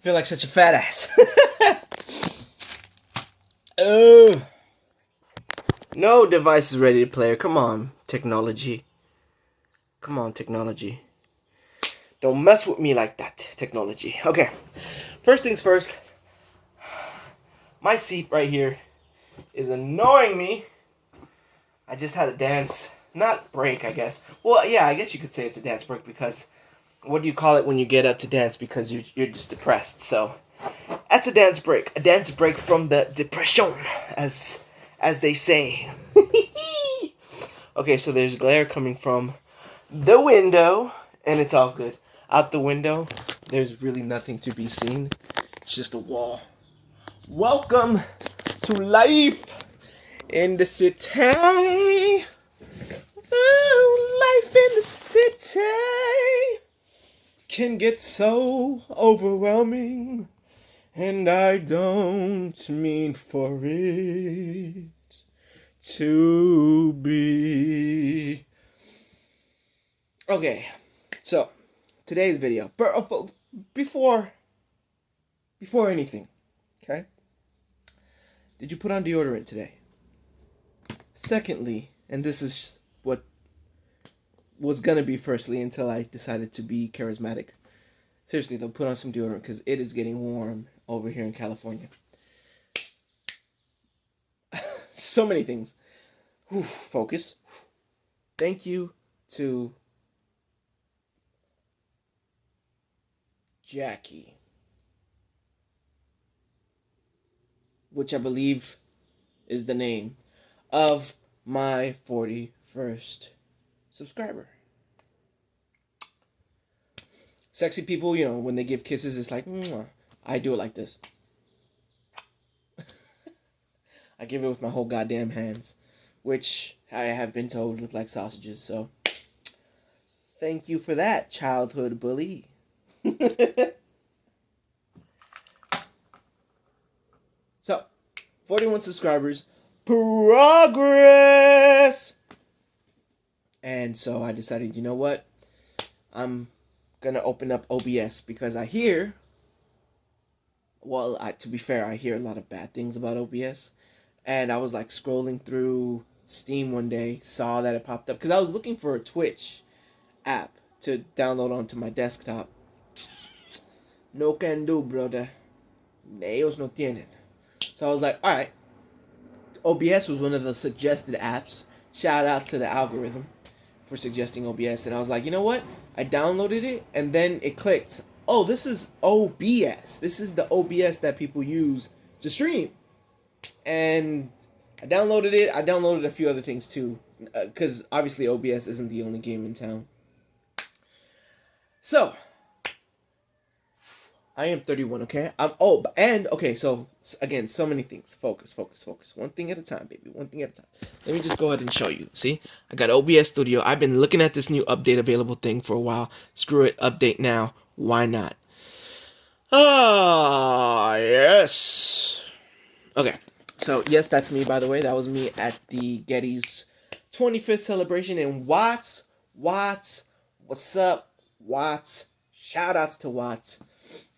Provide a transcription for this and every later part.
Feel like such a fat ass. Oh. No device is ready to play. Come on, technology. Come on, technology. Don't mess with me like that, technology. Okay. First things first. My seat right here is annoying me. I just had a dance. Not break, I guess. Well, yeah, I guess you could say it's a dance break because what do you call it when you get up to dance because you're just depressed? So that's a dance break. A dance break from the depression, as they say. Okay, so there's glare coming from the window, and it's all good. Out the window, there's really nothing to be seen. It's just a wall. Welcome to life in the city. Oh, life in the city can get so overwhelming, and I don't mean for it to be. Okay, so today's video, before anything, okay? Did you put on deodorant today? Secondly, and this is what was gonna be firstly until I decided to be charismatic. Seriously though, put on some deodorant because it is getting warm over here in California. So many things. Whew, focus. Thank you to Jackie, which I believe is the name of my 41st subscriber. Sexy people, you know, when they give kisses, it's like, mwah. I do it like this. I give it with my whole goddamn hands, which I have been told look like sausages, so thank you for that, childhood bully. So, 41 subscribers, progress! And so I decided, you know what? I'm gonna open up OBS because I hear, well, to be fair, I hear a lot of bad things about OBS. And I was like scrolling through Steam one day, saw that it popped up because I was looking for a Twitch app to download onto my desktop. No can do, brother. Ellos no tienen. So I was like, alright. OBS was one of the suggested apps. Shout out to the algorithm for suggesting OBS. And I was like, you know what? I downloaded it and then it clicked. Oh, this is OBS. This is the OBS that people use to stream. And I downloaded it. I downloaded a few other things too. Because obviously OBS isn't the only game in town. So, I am 31, okay? So, again, so many things. Focus. One thing at a time, baby. One thing at a time. Let me just go ahead and show you. See? I got OBS Studio. I've been looking at this new update available thing for a while. Screw it. Update now. Why not? Ah, yes. Okay. So, yes, that's me, by the way. That was me at the Getty's 25th celebration in Watts. What's up, Watts? Shout outs to Watts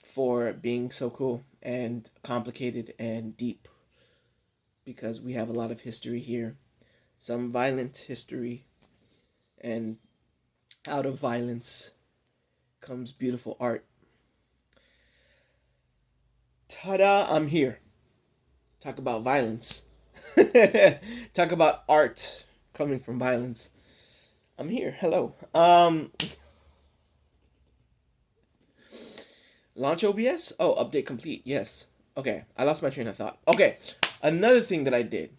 for being so cool and complicated and deep, because we have a lot of history here, some violent history, and out of violence comes beautiful art. Ta-da, I'm here. Talk about violence. Talk about art coming from violence. I'm here. Hello. Launch OBS? Oh, update complete. Yes. Okay. I lost my train of thought. Okay. Another thing that I did.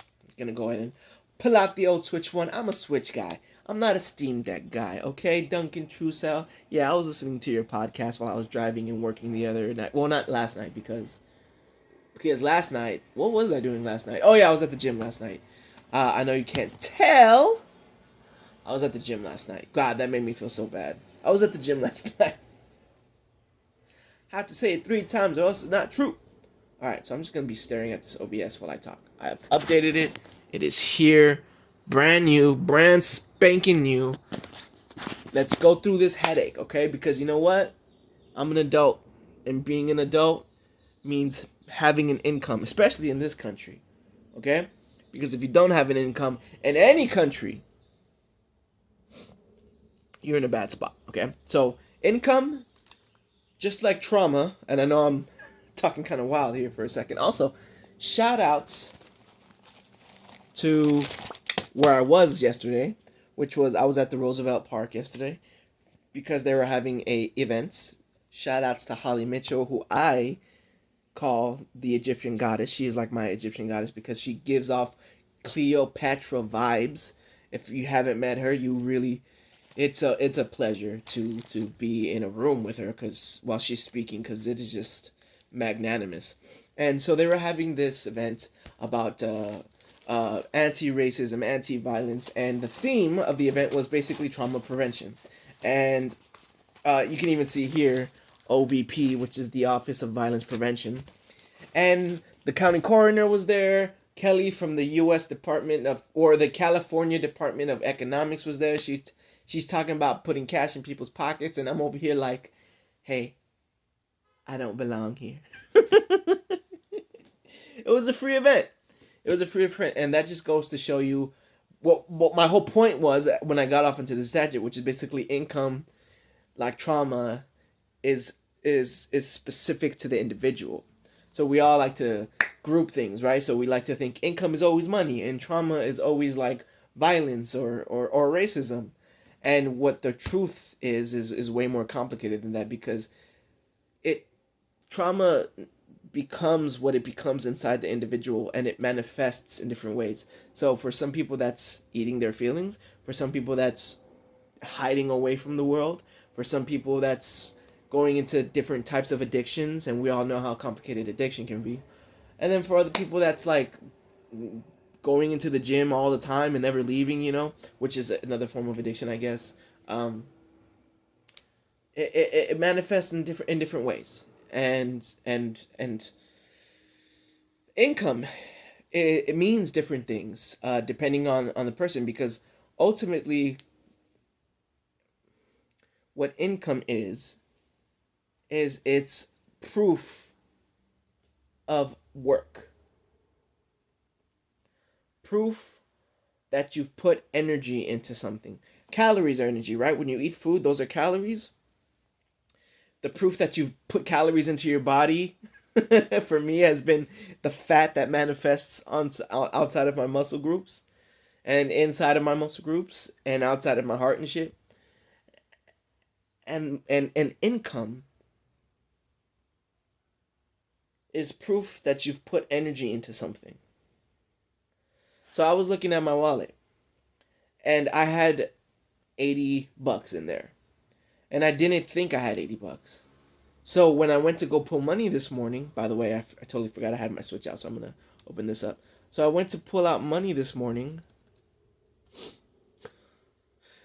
I'm gonna go ahead and pull out the old Switch one. I'm a Switch guy. I'm not a Steam Deck guy. Okay, Duncan Truesell. Yeah, I was listening to your podcast while I was driving and working the other night. Well, not last night because last night, what was I doing last night? Oh yeah, I was at the gym last night. I know you can't tell. I was at the gym last night. God, that made me feel so bad. I was at the gym last night. I have to say it 3 times or else it's not true. Alright, so I'm just going to be staring at this OBS while I talk. I have updated it. It is here. Brand new. Brand spanking new. Let's go through this headache, okay? Because you know what? I'm an adult. and being an adult means having an income, especially in this country. Okay? Because if you don't have an income in any country, you're in a bad spot. Okay? So, income, just like trauma, and I know I'm talking kind of wild here for a second. Also, shout outs to where I was yesterday, which was I was at the Roosevelt Park yesterday because they were having events. Shout outs to Holly Mitchell, who I call the Egyptian goddess. She is like my Egyptian goddess because she gives off Cleopatra vibes. If you haven't met her, you really it's a pleasure to be in a room with her because while she's speaking, because it is just magnanimous. And so they were having this event about anti-racism, anti-violence, and the theme of the event was basically trauma prevention. And you can even see here OVP, which is the Office of Violence Prevention, and the county coroner was there. Kelly from the U.S. Department of, or the California Department of Economics was there. She's talking about putting cash in people's pockets, and I'm over here like, hey, I don't belong here. It was a free event. It was a free event, and that just goes to show you what my whole point was when I got off into the statute, which is basically income, like trauma, is specific to the individual. So we all like to group things, right? So we like to think income is always money and trauma is always like violence or racism. And what the truth is way more complicated than that because it trauma becomes what it becomes inside the individual and it manifests in different ways. So for some people that's eating their feelings, for some people that's hiding away from the world, for some people that's going into different types of addictions, and we all know how complicated addiction can be. And then for other people that's like going into the gym all the time and never leaving, which is another form of addiction, I guess. It manifests in different ways, and income it means different things depending on the person because ultimately what income is it's proof of work, proof that you've put energy into something. Calories are energy, right? When you eat food, those are calories. The proof that you've put calories into your body for me has been the fat that manifests on outside of my muscle groups and inside of my muscle groups and outside of my heart and shit. And income is proof that you've put energy into something. So I was looking at my wallet and I had $80 in there. And I didn't think I had $80. So when I went to go pull money this morning, by the way, I totally forgot I had my switch out, so I'm going to open this up. So I went to pull out money this morning.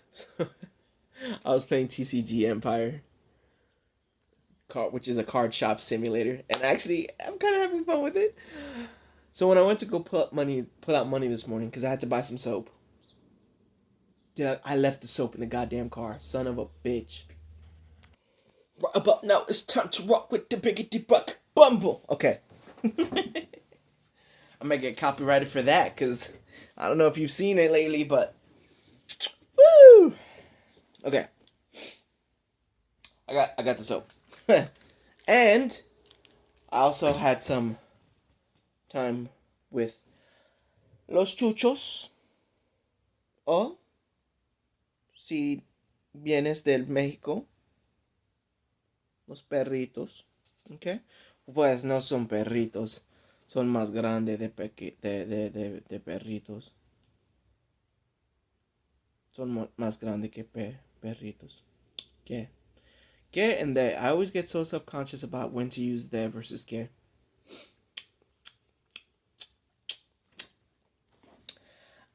So I was playing TCG Empire, which is a card shop simulator. And actually, I'm kind of having fun with it. So when I went to go pull out money this morning, because I had to buy some soap. Dude, I left the soap in the goddamn car. Son of a bitch. Right about now, it's time to rock with the biggity buck bumble. Okay. I might get copyrighted for that, because I don't know if you've seen it lately, but... Woo! Okay. I got the soap. And I also had some time with los chuchos. O si vienes del México, los perritos, ¿ok? Pues no son perritos, son más grandes de perritos. Son más grandes que perritos. ¿Qué? ¿Qué? And they, I always get so self-conscious about when to use the versus ¿qué?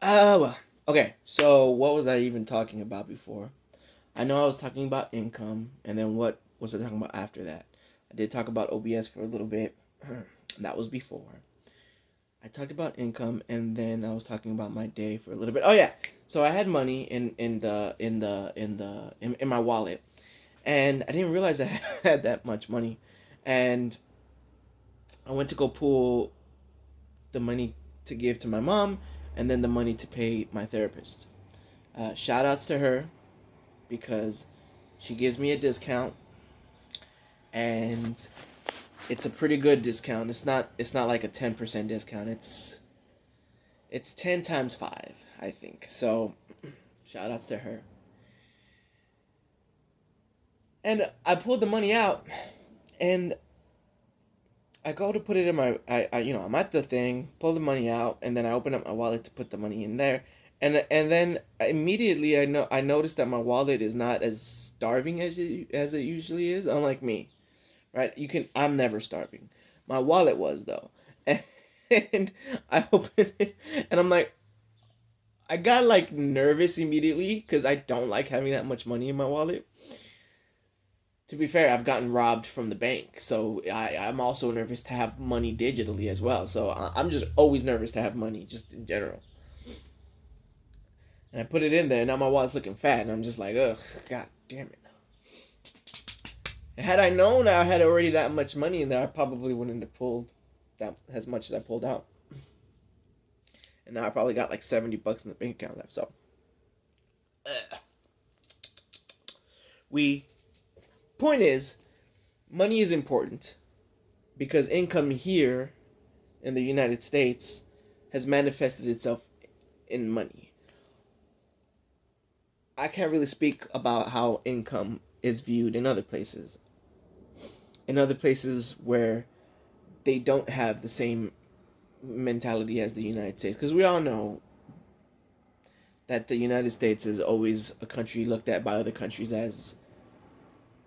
Well. Okay, so what was I even talking about before? I know I was talking about income, and then what was I talking about after that? I did talk about OBS for a little bit. That was before. I talked about income, and then I was talking about my day for a little bit. Oh yeah, so I had money in my wallet, and I didn't realize I had that much money. and I went to go pull the money to give to my mom, and then the money to pay my therapist. Shout outs to her because she gives me a discount, and it's a pretty good discount. It's not like a 10% discount. It's 10 times 5, I think. So shout outs to her. And I pulled the money out, and I go to put it in my, I'm at the thing, pull the money out, and then I open up my wallet to put the money in there, and then immediately I noticed that my wallet is not as starving as it usually is, unlike me, right? I'm never starving. My wallet was though, and I opened it, and I'm like, I got like nervous immediately because I don't like having that much money in my wallet. To be fair, I've gotten robbed from the bank, so I'm also nervous to have money digitally as well. So I'm just always nervous to have money, just in general. And I put it in there, and now my wallet's looking fat, and I'm just like, ugh, god damn it. And had I known I had already that much money in there, I probably wouldn't have pulled that as much as I pulled out. And now I probably got like $70 in the bank account left. So, point is, money is important because income here in the United States has manifested itself in money. I can't really speak about how income is viewed in other places. In other places where they don't have the same mentality as the United States. Because we all know that the United States is always a country looked at by other countries as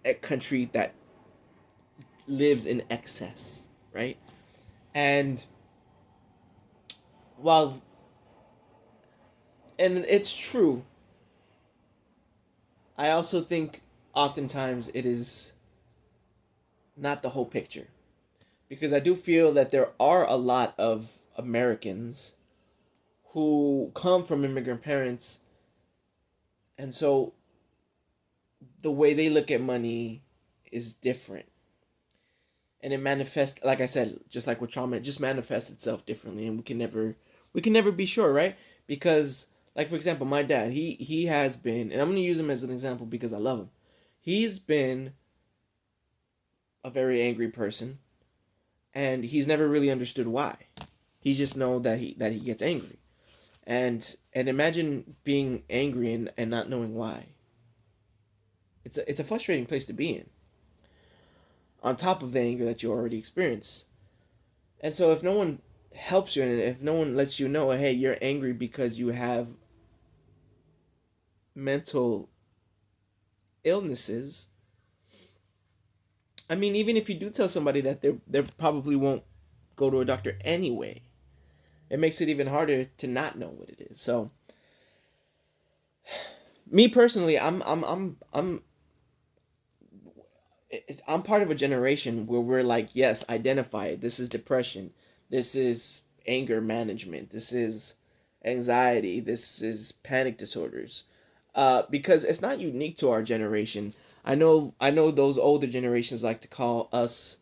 a country that lives in excess, right? And it's true, I also think oftentimes it is not the whole picture. Because I do feel that there are a lot of Americans who come from immigrant parents, and so the way they look at money is different. And it manifests, like I said, just like with trauma, it just manifests itself differently, and we can never be sure, right? Because, like, for example, my dad, he has been, and I'm going to use him as an example because I love him. He's been a very angry person, and he's never really understood why. He just know that he gets angry. And imagine being angry and not knowing why. It's a frustrating place to be in. On top of the anger that you already experience. And so if no one helps you, and if no one lets you know, hey, you're angry because you have mental illnesses, I mean, even if you do tell somebody that, they probably won't go to a doctor anyway. It makes it even harder to not know what it is. So, me personally, I'm part of a generation where we're like, yes, identify it. This is depression. This is anger management. This is anxiety. This is panic disorders. Because it's not unique to our generation. I know those older generations like to call us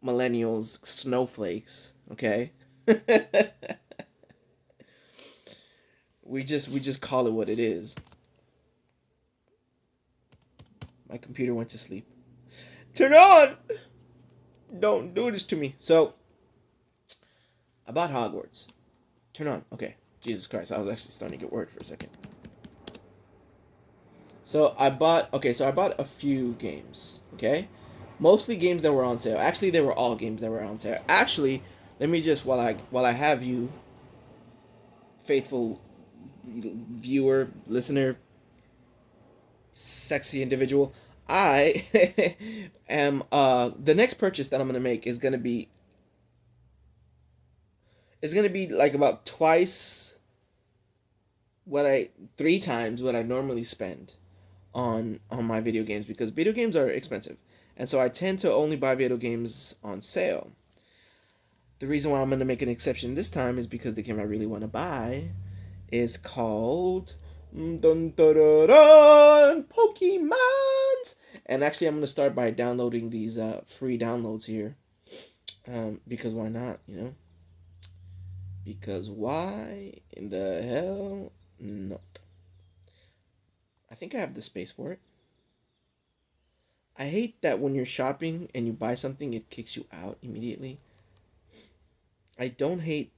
millennials snowflakes, okay? we just call it what it is. My computer went to sleep. Turn on! Don't do this to me. So, I bought Hogwarts. Turn on. Okay. Jesus Christ, I was actually starting to get worried for a second. So I bought a few games, okay? Mostly games that were on sale. Actually, they were all games that were on sale. Actually, let me just, while I have you, faithful viewer, listener, sexy individual, I am the next purchase that I'm gonna make is gonna be like about three times what I normally spend on my video games, because video games are expensive, and so I tend to only buy video games on sale. The reason why I'm going to make an exception this time is because the game I really want to buy is called Pokemon buttons. And actually, I'm gonna start by downloading these free downloads here, because why not? Because why in the hell? No, I think I have the space for it. I hate that when you're shopping and you buy something, it kicks you out immediately. I don't hate.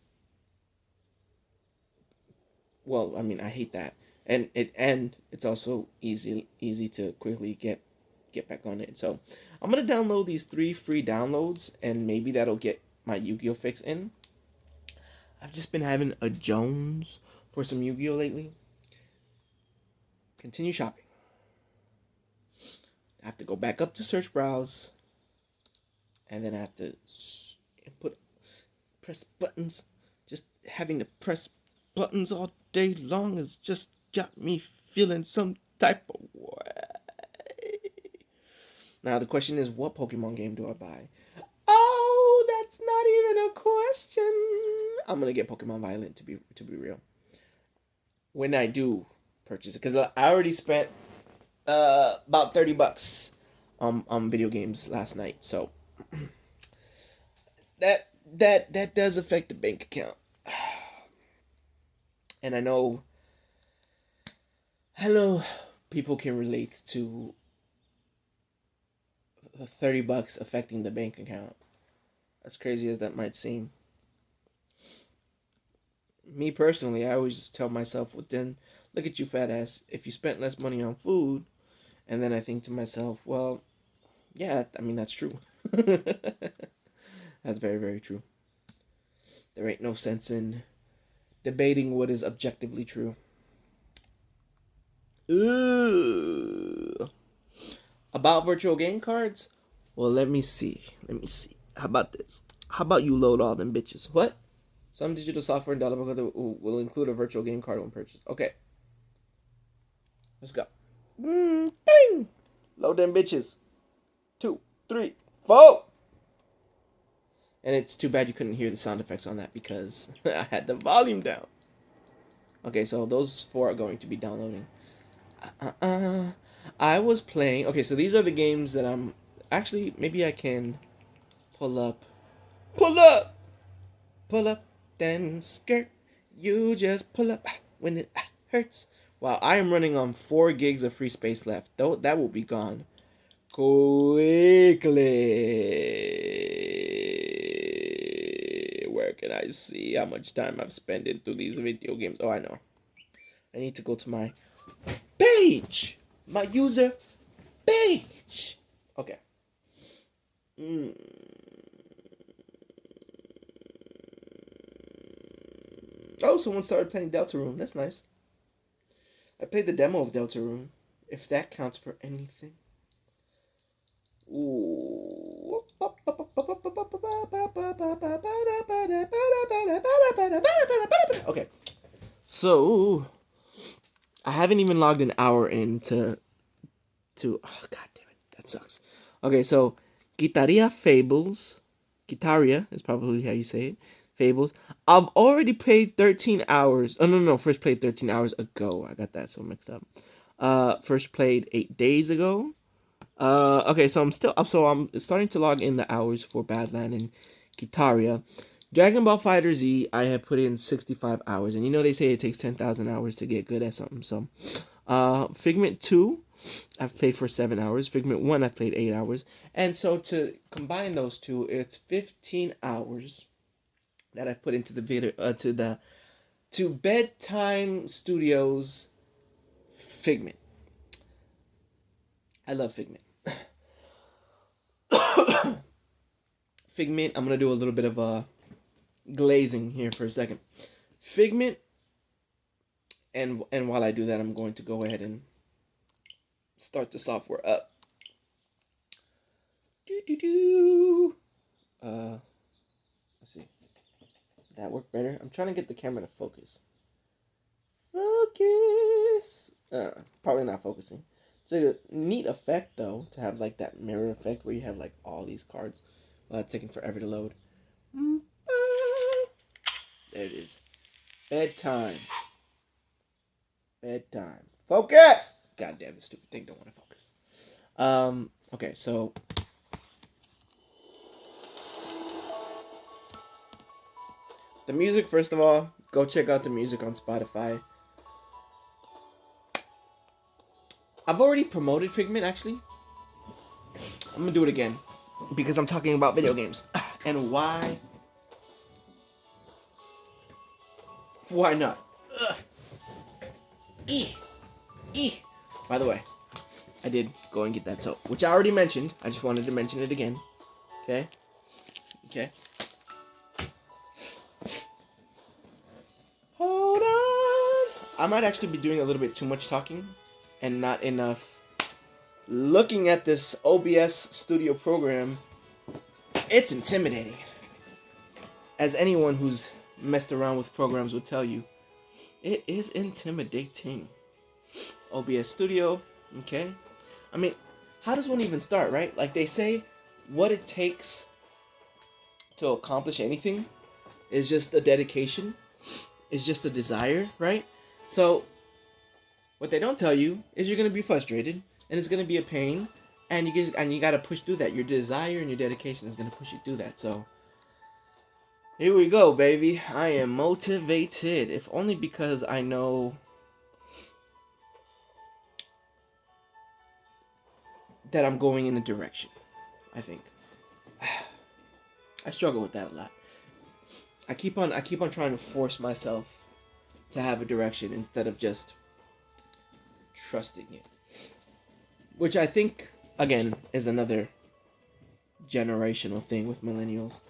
Well, I mean, I hate that, and it's also easy to quickly get back on it. So I'm gonna download these 3 free downloads, and maybe that'll get my Yu-Gi-Oh fix in. I've just been having a Jones for some Yu-Gi-Oh lately. Continue shopping. I have to go back up to search browse, and then I have to press buttons. Just having to press buttons all day long has just got me feeling some type of way. Now the question is, what Pokemon game do I buy? Oh, that's not even a question. I'm gonna get Pokemon Violet to be real. When I do purchase it, because I already spent about $30 on video games last night, so that does affect the bank account. And I know people can relate to $30 affecting the bank account. As crazy as that might seem. Me personally, I always just tell myself, well, then look at you, fat ass. If you spent less money on food, and then I think to myself, well, yeah, I mean, that's true. That's very, very true. There ain't no sense in debating what is objectively true. Ooh. About virtual game cards? Well, let me see. How about this? How about you load all them bitches? What? Some digital software and developer will include a virtual game card when purchased. Okay. Let's go. Bing! Load them bitches. 2, 3, 4. And it's too bad you couldn't hear the sound effects on that because I had the volume down. Okay, so those 4 are going to be downloading. I was playing. Okay, so these are the games that I'm. Actually, maybe I can pull up. Pull up! Pull up, then skirt. You just pull up when it hurts. Wow, I am running on 4 gigs of free space left. Though that will be gone quickly. Where can I see how much time I've spent into these video games? Oh, I know. I need to go to my page. My user page. Okay. Oh, someone started playing Deltarune. That's nice. I played the demo of Deltarune, if that counts for anything. Ooh. Okay. So, I haven't even logged an hour into oh, god damn it, that sucks. Okay, so Guitaria Fables. Guitaria is probably how you say it. Fables. I've already played 13 hours. Oh, no. First played 13 hours ago. I got that so mixed up. First played 8 days ago. Okay, so I'm still up. So I'm starting to log in the hours for Badland and Guitaria. Dragon Ball Fighter Z, I have put in 65 hours. And they say it takes 10,000 hours to get good at something. So, Figment 2, I've played for 7 hours. Figment 1, I've played 8 hours. And so to combine those two, it's 15 hours that I've put into the video, to Bedtime Studios Figment. I love Figment. Figment, I'm going to do a little bit of glazing here for a second. Figment, and while I do that, I'm going to go ahead and start the software up. Let's see. Did that work better? I'm trying to get the camera to focus. Focus! Probably not focusing. It's a neat effect, though, to have, like, that mirror effect where you have, like, all these cards. Well, that's taking forever to load. There it is. Bedtime. Focus! God damn, this stupid thing don't want to focus. Okay, so the music, first of all, go check out the music on Spotify. I've already promoted Figment, actually. I'm gonna do it again because I'm talking about video games. And why? Why not? Ugh. E. E. By the way, I did go and get that soap, which I already mentioned. I just wanted to mention it again. Okay? Okay. Hold on. I might actually be doing a little bit too much talking and not enough looking at this OBS studio program. It's intimidating. As anyone who's messed around with programs would tell you, it is intimidating. OBS studio, okay? I mean, how does one even start, right? Like they say, what it takes to accomplish anything is just a dedication, is just a desire, right? So what they don't tell you is you're gonna be frustrated and it's gonna be a pain, and you gotta push through that. Your desire and your dedication is gonna push you through that. So here we go, baby. I am motivated, if only because I know that I'm going in a direction. I think I struggle with that a lot. I keep on trying to force myself to have a direction instead of just trusting it. Which I think again is another generational thing with millennials.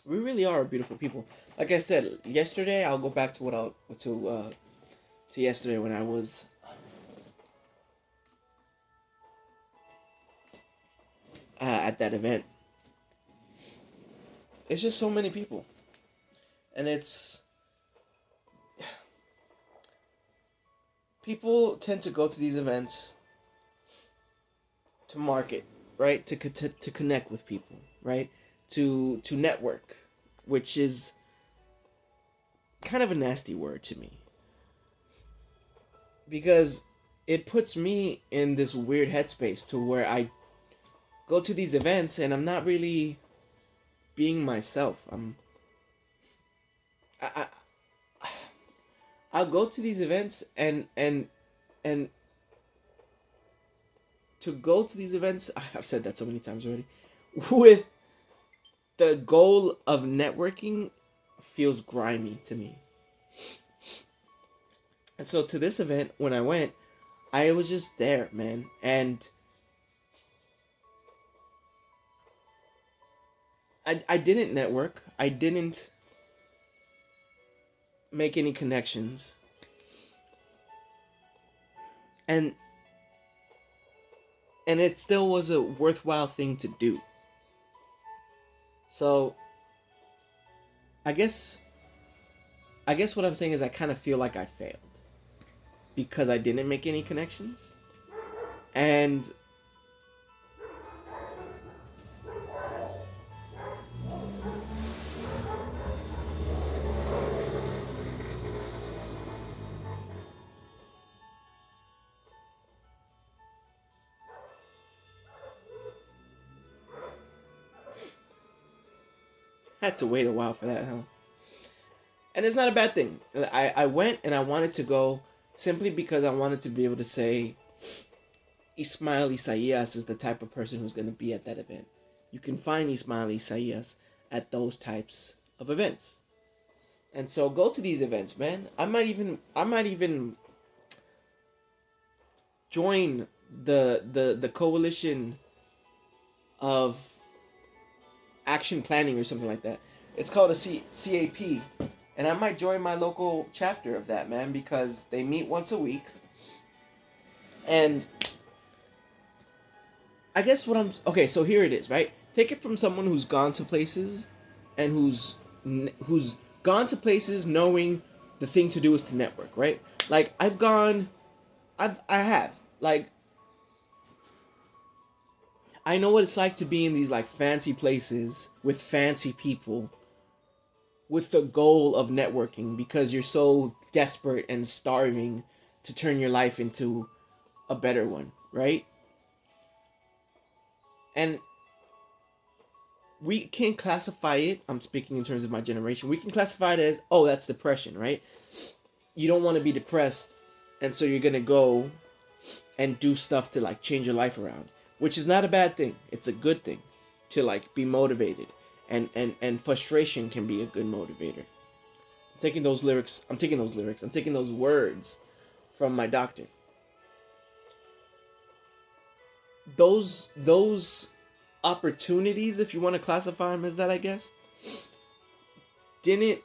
We really are beautiful people. Like I said yesterday, I'll go back to to yesterday when I was at that event. It's just so many people, and it's people tend to go to these events to market, right? To connect with people, right? To network, which is kind of a nasty word to me because it puts me in this weird headspace to where I go to these events and I'm not really being myself. I I'll go to these events and to go to these events, I've said that so many times already, with the goal of networking feels grimy to me. And so to this event, when I went, I was just there, man. And I didn't network. I didn't make any connections. And it still was a worthwhile thing to do. So I guess what I'm saying is I kind of feel like I failed because I didn't make any connections. And I had to wait a while for that, huh? And it's not a bad thing. I went and I wanted to go simply because I wanted to be able to say Ismail Isaias is the type of person who's going to be at that event. You can find Ismail Isaias at those types of events. And so go to these events, man. I might even join the coalition of action planning or something like that. It's called a CAP. And I might join my local chapter of that, man, because they meet once a week. And I guess what I'm okay, so here it is, right? Take it from someone who's gone to places and who's gone to places knowing the thing to do is to network, right? Like I have. Like I know what it's like to be in these like fancy places with fancy people with the goal of networking because you're so desperate and starving to turn your life into a better one, right? And we can classify it, I'm speaking in terms of my generation, we can classify it as, oh, that's depression, right? You don't want to be depressed, and so you're going to go and do stuff to like change your life around, which is not a bad thing. It's a good thing to like be motivated, and frustration can be a good motivator. I'm taking those words from my doctor. Those opportunities, if you want to classify them as that, I guess, didn't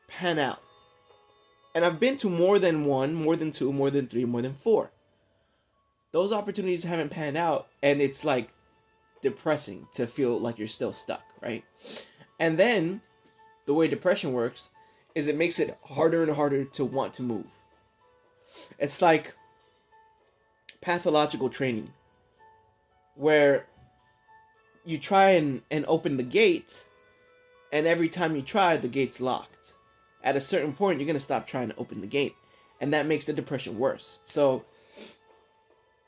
pan out. And I've been to more than one, more than two, more than three, more than four. Those opportunities haven't panned out, and it's like depressing to feel like you're still stuck, right? And then the way depression works is it makes it harder and harder to want to move. It's like pathological training, where you try and open the gate, and every time you try, the gate's locked. At a certain point, you're going to stop trying to open the gate, and that makes the depression worse. So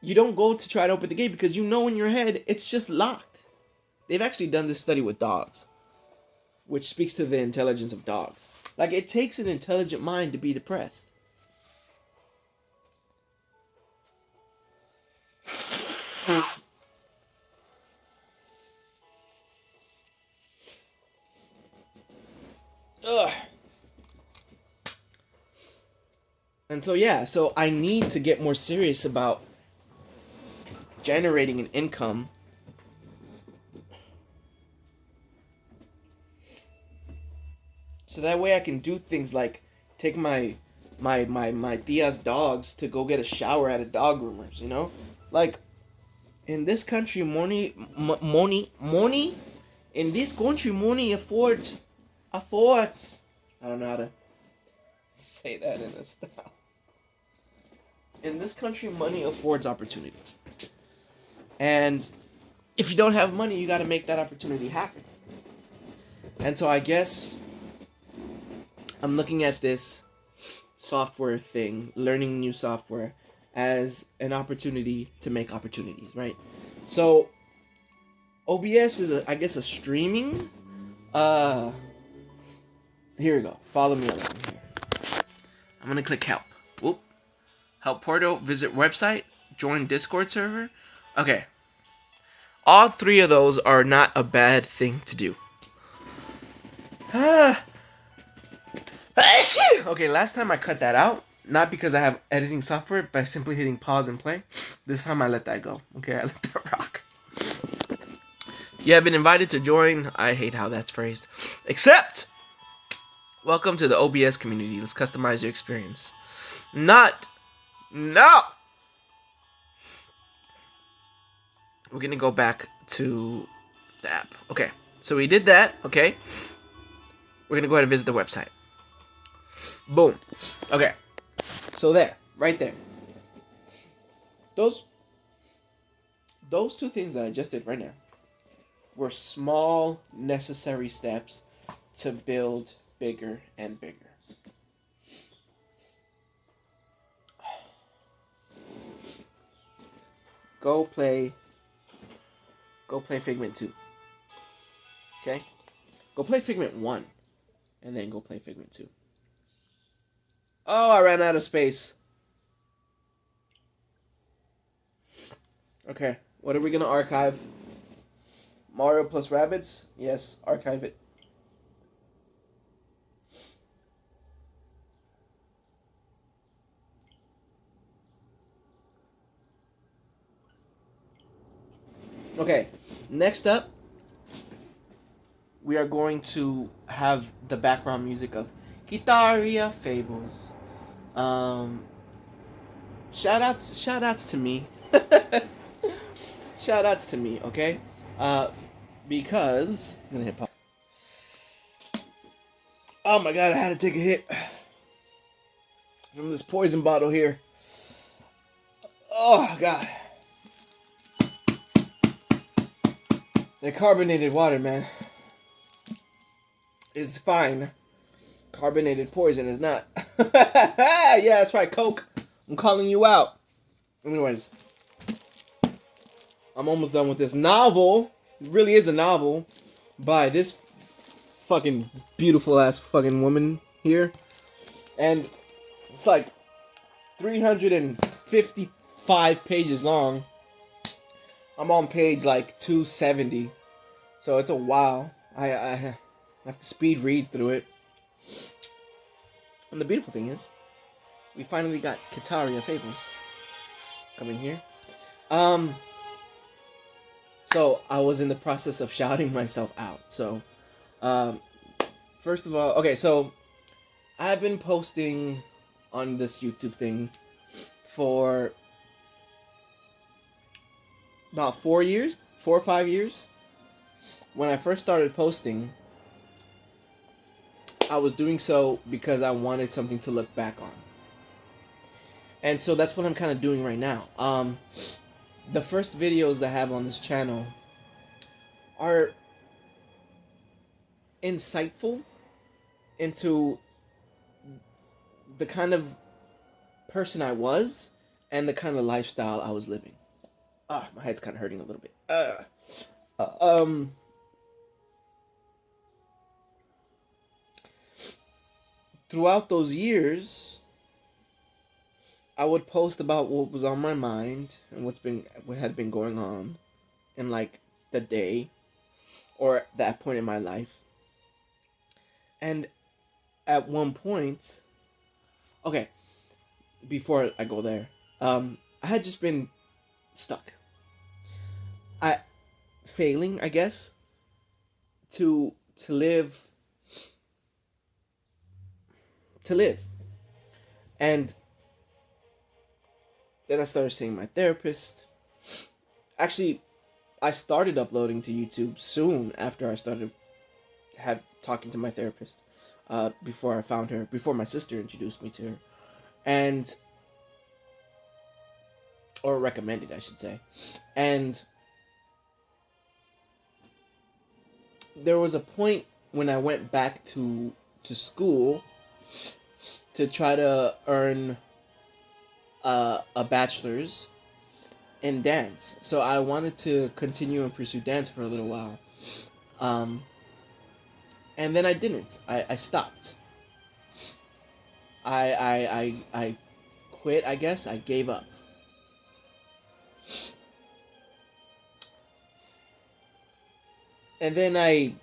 you don't go to try to open the gate because you know in your head it's just locked. They've actually done this study with dogs, which speaks to the intelligence of dogs. Like, it takes an intelligent mind to be depressed. Ugh. And so I need to get more serious about generating an income so that way I can do things like take my tia's dogs to go get a shower at a dog groomer's, you know? Like, in this country, money in this country, money affords. I don't know how to say that in a style. In this country, money affords opportunity. And if you don't have money, you got to make that opportunity happen. And so I guess I'm looking at this software thing, learning new software, as an opportunity to make opportunities, right? So OBS is, I guess, a streaming. Here we go. Follow me along here. I'm gonna click help. Whoop. Help portal. Visit website. Join Discord server. Okay. All three of those are not a bad thing to do. Okay, last time I cut that out. Not because I have editing software, by simply hitting pause and play. This time I let that go. Okay, I let that rock. You have been invited to join. I hate how that's phrased. Accept! Welcome to the OBS community. Let's customize your experience. No! We're gonna go back to the app. Okay, so we did that, okay? We're gonna go ahead and visit the website. Boom. Okay. So there, right there. Those two things that I just did right now were small, necessary steps to build bigger and bigger. Go play Figment 2. Okay? Go play Figment 1. And then go play Figment 2. Oh, I ran out of space. Okay, what are we gonna archive? Mario plus Rabbids? Yes, archive it. Okay, next up, we are going to have the background music of Guitaria Fables. Shout outs to me. Shout outs to me, okay? Because I'm gonna hit pause. Oh my god, I had to take a hit from this poison bottle here. Oh god. The carbonated water, man, is fine. Carbonated poison is not. Yeah, that's right, Coke. I'm calling you out. Anyways, I'm almost done with this novel. It really is a novel by this fucking beautiful ass fucking woman here. And it's like 355 pages long. I'm on page like 270. So it's a while. I have to speed read through it. And the beautiful thing is, we finally got Kataria Fables coming here. So I was in the process of shouting myself out. So, first of all, okay, so I've been posting on this YouTube thing for about 4 or 5 years. When I first started posting, I was doing so because I wanted something to look back on. And so that's what I'm kind of doing right now. The first videos I have on this channel are insightful into the kind of person I was and the kind of lifestyle I was living. My head's kind of hurting a little bit. Throughout those years, I would post about what was on my mind and what had been going on in like the day or that point in my life. And at one point, okay, before I go there, I had just been stuck. Failing, I guess, to live. And then I started seeing my therapist. Actually, I started uploading to YouTube soon after I started talking to my therapist. Before I found her, before my sister introduced me to her, or recommended, I should say. And there was a point when I went back to school to try to earn a bachelor's in dance. So I wanted to continue and pursue dance for a little while. And then I didn't. I stopped. I quit, I guess. I gave up. And then I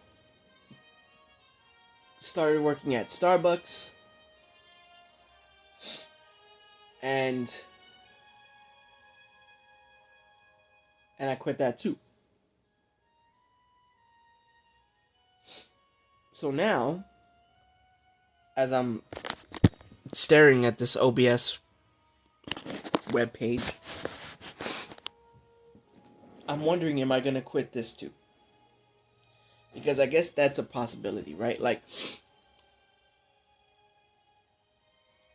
started working at Starbucks. And I quit that too. So now, as I'm staring at this OBS webpage, I'm wondering, am I going to quit this too? Because I guess that's a possibility, right? Like,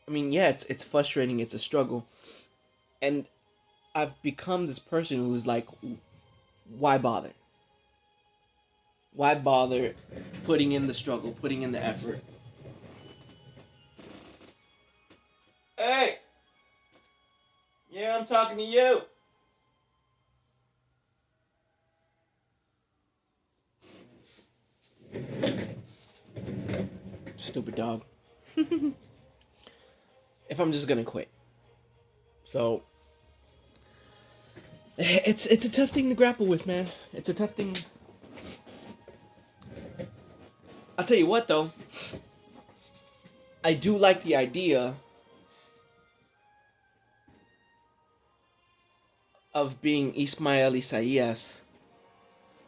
I mean, yeah, it's frustrating, it's a struggle. And I've become this person who's like, why bother? Why bother putting in the struggle, putting in the effort? Hey! Yeah, I'm talking to you. Stupid dog. If I'm just gonna quit. So it's a tough thing to grapple with, man. It's a tough thing. I'll tell you what, though. I do like the idea of being Ismael Isaías.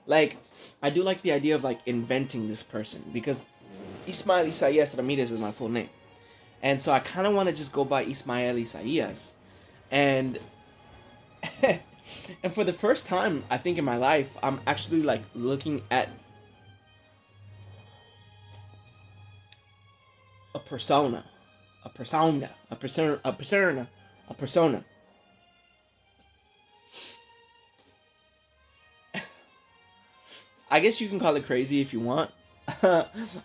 Like, I do like the idea of, like, inventing this person. Because Ismael Isaías Ramirez is my full name. And so I kind of want to just go by Ismael Isaías. And and for the first time, I think, in my life, I'm actually, like, looking at a persona. I guess you can call it crazy if you want.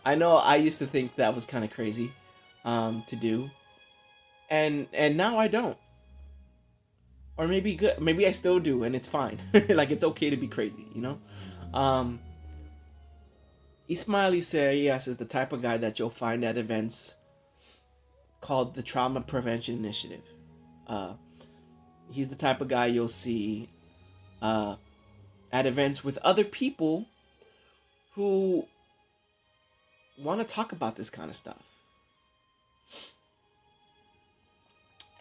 I know I used to think that was kind of crazy to do. And now I don't. or maybe good. Maybe I still do, and it's fine. Like it's okay to be crazy, you know. Um, Ismail Isaias is the type of guy that you'll find at events called the Trauma Prevention Initiative. Uh, he's the type of guy you'll see uh, at events with other people who want to talk about this kind of stuff.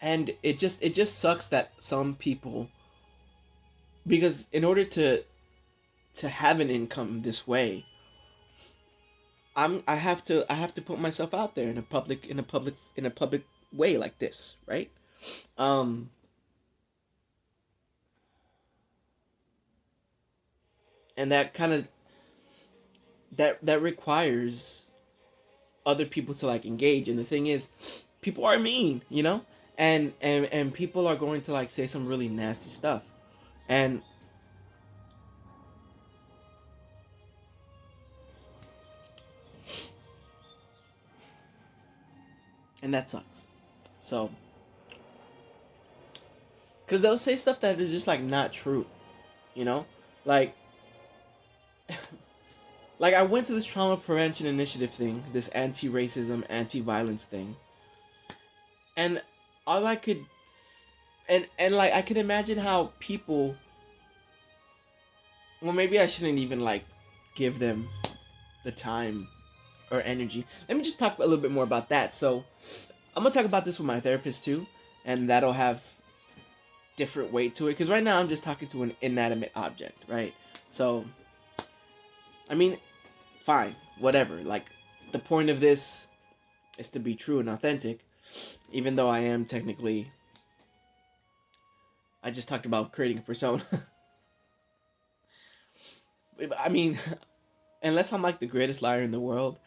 And it just sucks that some people, because in order to have an income this way, I have to put myself out there in a public way like this, right? Um and that kind of that requires other people to like engage, and the thing is people are mean, you know? And people are going to like say some really nasty stuff. And that sucks. So, cuz they'll say stuff that is just like not true, you know? Like like I went to this trauma prevention initiative thing, this anti-racism, anti-violence thing. And all I could and like I could imagine how people, well, maybe I shouldn't even like give them the time or energy. Let me just talk a little bit more about that. So, I'm going to talk about this with my therapist too, and that'll have different weight to it, cuz right now I'm just talking to an inanimate object, right? So, I mean, fine, whatever. Like, the point of this is to be true and authentic, even though I am technically. I just talked about creating a persona. I mean, unless I'm like the greatest liar in the world,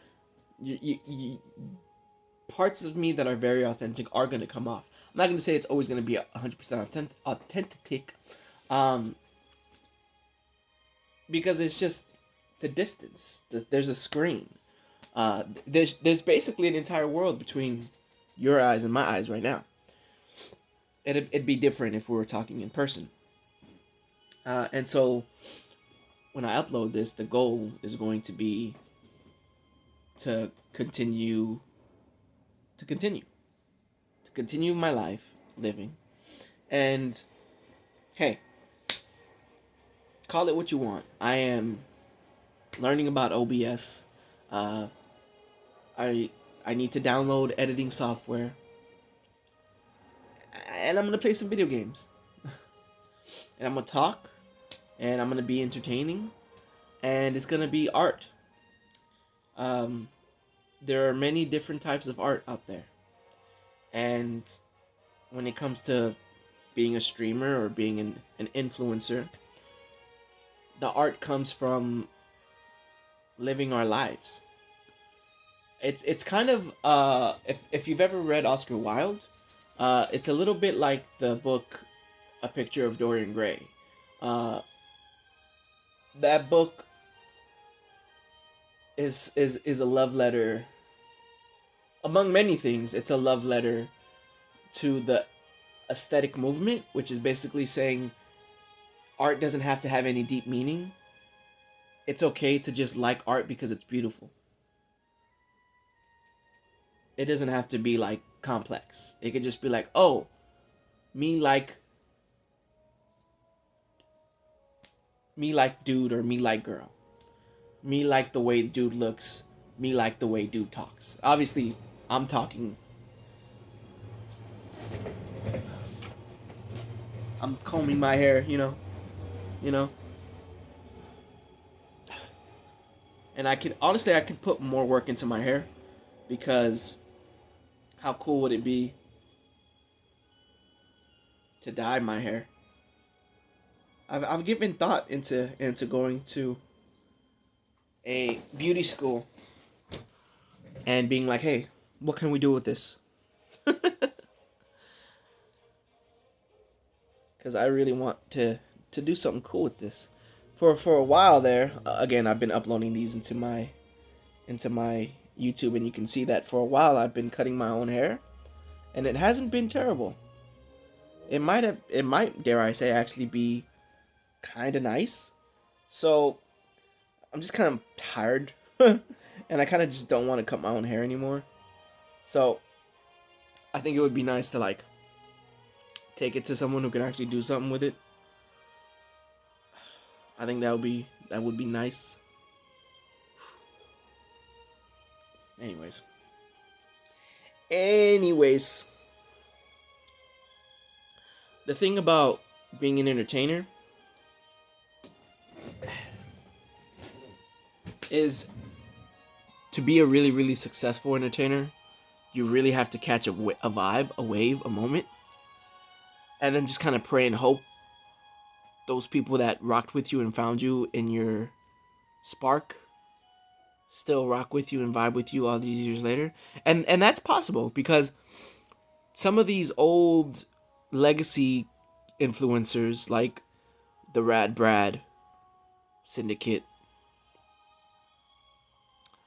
parts of me that are very authentic are going to come off. I'm not going to say it's always going to be 100% authentic, um, because it's just the distance. There's a screen. There's basically an entire world between your eyes and my eyes right now. It'd be different if we were talking in person. And so when I upload this, the goal is going to be to continue to continue my life living. And hey, call it what you want. I am learning about OBS. Uh, I need to download editing software, and I'm gonna play some video games. And I'm gonna talk, and I'm gonna be entertaining, and it's gonna be art. Um, there are many different types of art out there, and when it comes to being a streamer or being an influencer, the art comes from living our lives. It's kind of if you've ever read Oscar Wilde, it's a little bit like the book A Picture of Dorian Gray. Uh, that book is a love letter, among many things. It's a love letter to the aesthetic movement, which is basically saying art doesn't have to have any deep meaning. It's okay to just like art because it's beautiful. It doesn't have to be like complex. It could just be like, oh, me like me like dude, or me like girl. Me like the way dude looks. Me like the way dude talks. Obviously, I'm talking. I'm combing my hair, you know. And I could put more work into my hair, because how cool would it be to dye my hair? I've given thought into going to a beauty school and being like, hey, what can we do with this? Because I really want to do something cool with this. For a while there, again, I've been uploading these into my YouTube, and you can see that for a while I've been cutting my own hair, and it hasn't been terrible. it might, dare I say, actually be kind of nice. So I'm just kind of tired, and I kind of just don't want to cut my own hair anymore. So I think it would be nice to like take it to someone who can actually do something with it. I think that would be nice. Anyways. Anyways, the thing about being an entertainer is to be a really, really successful entertainer, you really have to catch a vibe, a wave, a moment, and then just kind of pray and hope those people that rocked with you and found you in your spark still rock with you and vibe with you all these years later. And that's possible because some of these old legacy influencers like the Rad Brad Syndicate,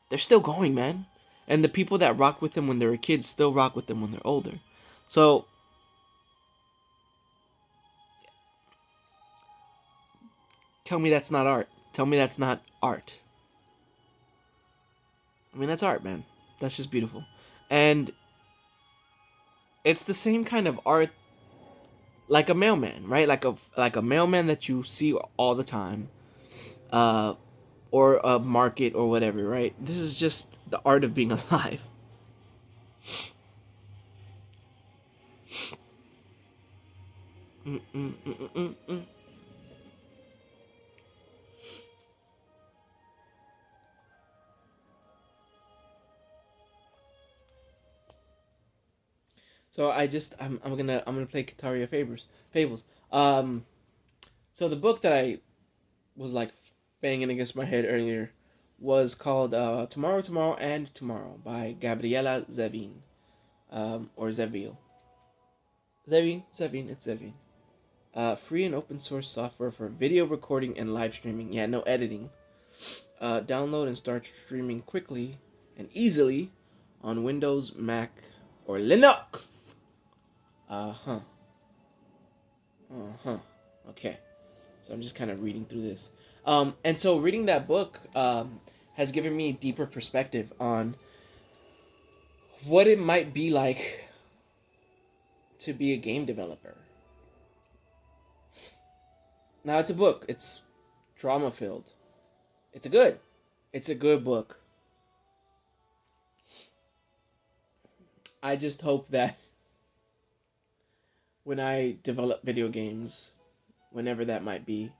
they're still going, man. And the people that rocked with them when they were kids still rock with them when they're older. So tell me that's not art. Tell me that's not art. I mean, that's art, man. That's just beautiful. And it's the same kind of art like a mailman, right? Like a mailman that you see all the time. Or a market or whatever, right? This is just the art of being alive. Mm-mm-mm-mm-mm. So I'm gonna play Kataria Fables. So the book that I was like banging against my head earlier was called Tomorrow, Tomorrow, and Tomorrow by Gabriela Zevin, or Zevil. Zevin, it's Zevin. Free and open source software for video recording and live streaming. Yeah, no editing. Download and start streaming quickly and easily on Windows, Mac, or Linux. Uh huh. Uh huh. Okay. So I'm just kind of reading through this. And so reading that book has given me a deeper perspective on what it might be like to be a game developer. Now it's a book. It's drama filled. It's a good. It's a good book. I just hope that when I develop video games, whenever that might be,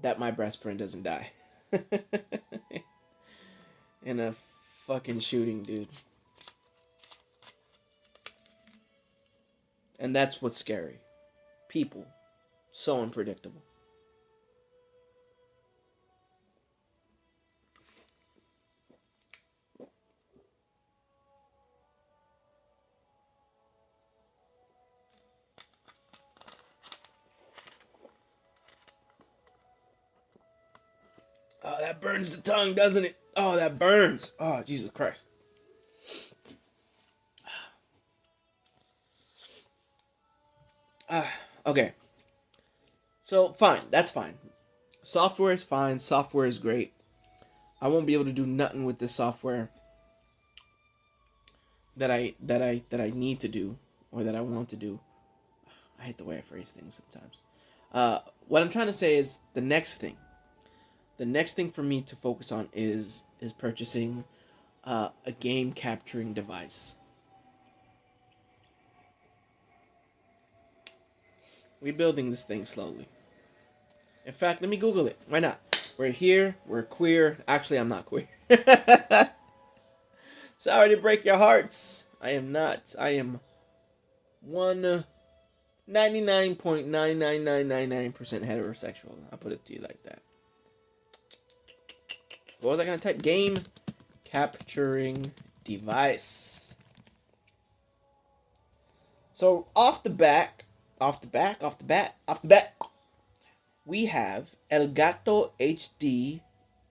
that my best friend doesn't die. In a fucking shooting, dude. And that's what's scary. People. So unpredictable. Oh, that burns the tongue, doesn't it? Oh, that burns. Oh, Jesus Christ. Okay. So, fine. That's fine. Software is fine. Software is great. I won't be able to do nothing with this software that I need to do or that I want to do. I hate the way I phrase things sometimes. What I'm trying to say is the next thing. The next thing for me to focus on is purchasing a game capturing device. We're building this thing slowly. In fact, let me Google it. Why not? We're here. We're queer. Actually, I'm not queer. Sorry to break your hearts. I am not. I am 99.99999% heterosexual. I'll put it to you like that. What was I going to type? Game capturing device. So off the bat, we have Elgato HD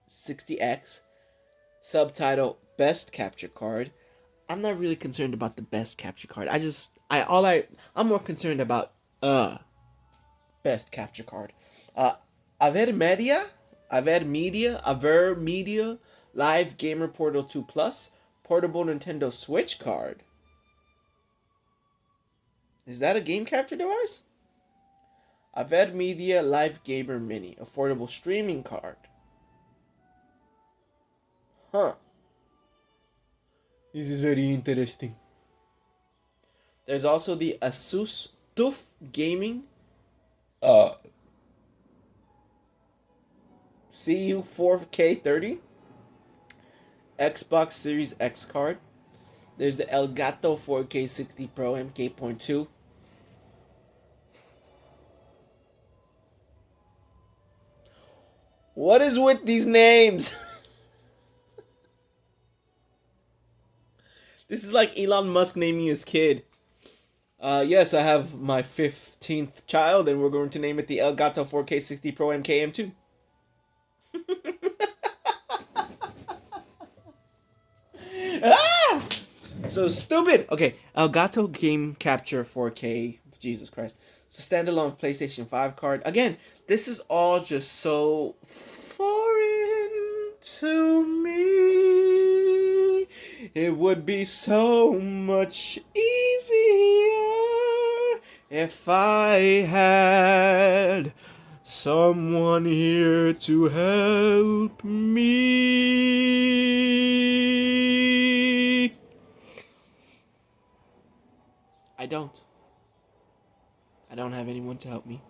60X, subtitle Best Capture Card, I'm not really concerned about the best capture card. I'm more concerned about best capture card. Uh, Aver Media Live Gamer Portal 2 Plus Portable Nintendo Switch card. Is that a game capture device? Aver Media Live Gamer Mini Affordable Streaming card. Huh. This is very interesting. There's also the Asus TUF Gaming CU 4K30 Xbox Series X card. There's the Elgato 4K 60 Pro MK.2. What is with these names? This is like Elon Musk naming his kid. Yes, I have my 15th child, and we're going to name it the Elgato 4K 60 Pro MKM2. Ah! So stupid. Okay, Elgato Game Capture 4K. Jesus Christ. It's a standalone PlayStation 5 card. Again, this is all just so foreign to me. It would be so much easier if I had someone here to help me. I don't have anyone to help me.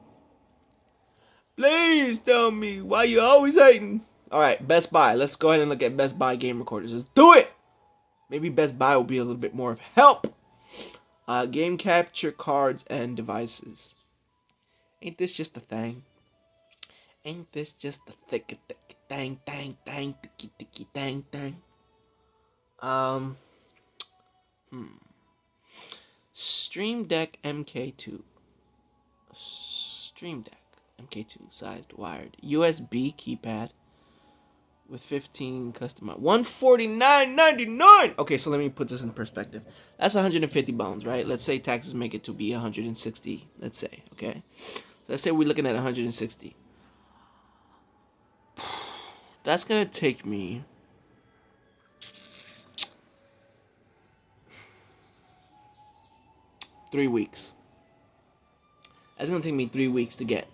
Please tell me why you always hating. Alright, Best Buy. Let's go ahead and look at Best Buy game recorders. Let's do it! Maybe Best Buy will be a little bit more of help. Game capture cards and devices. Ain't this just a thing? Ain't this just a thick thing, thicky thing? Stream Deck MK2. Stream Deck MK2 sized wired USB keypad with 15 customized $149.99. Okay, so let me put this in perspective. That's 150 bones, right? Let's say taxes make it to be 160. Let's say, okay. So let's say we're looking at 160. That's gonna take me 3 weeks. That's gonna take me 3 weeks to get.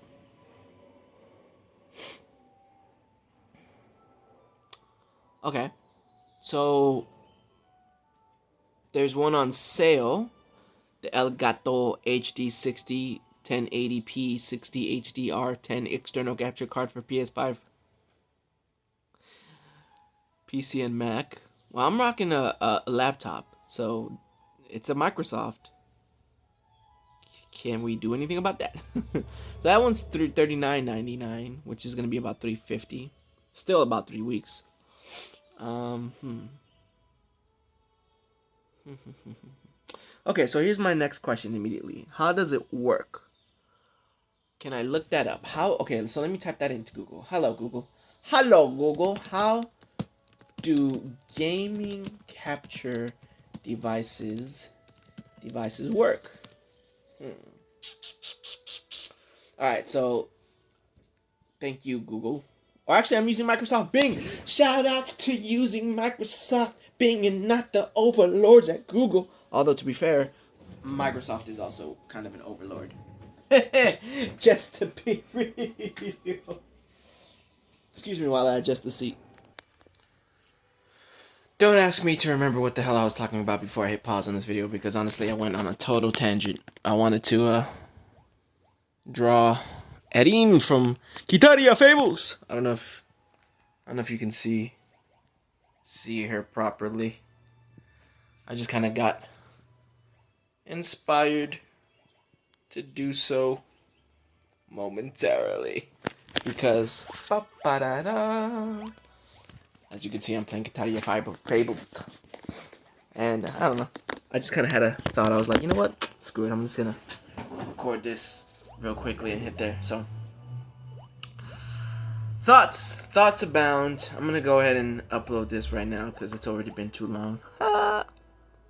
Okay, so there's one on sale, the Elgato HD 60 1080p 60 HDR 10 external capture card for PS5, PC, and Mac. Well, I'm rocking a laptop, so it's a Microsoft. Can we do anything about that? So that one's $39.99, which is gonna be about $350. Still about 3 weeks. Okay, so here's my next question immediately. How does it work? Can I look that up? How? Okay, so let me type that into Google. Hello, Google. Hello, Google. How do gaming capture devices work? Alright, so thank you, Google. Or actually, I'm using Microsoft Bing. Shout outs to using Microsoft Bing and not the overlords at Google. Although, to be fair, Microsoft is also kind of an overlord. Just to be real. Excuse me while I adjust the seat. Don't ask me to remember what the hell I was talking about before I hit pause on this video, because honestly I went on a total tangent. I wanted to draw Erin from Kitaria Fables. I don't know if you can see her properly. I just kind of got inspired to do so momentarily because as you can see, I'm playing Kitaria Fables, and I don't know. I just kind of had a thought. I was like, you know what? Screw it. I'm just gonna record this real quickly and hit there. So, thoughts abound. I'm gonna go ahead and upload this right now because it's already been too long.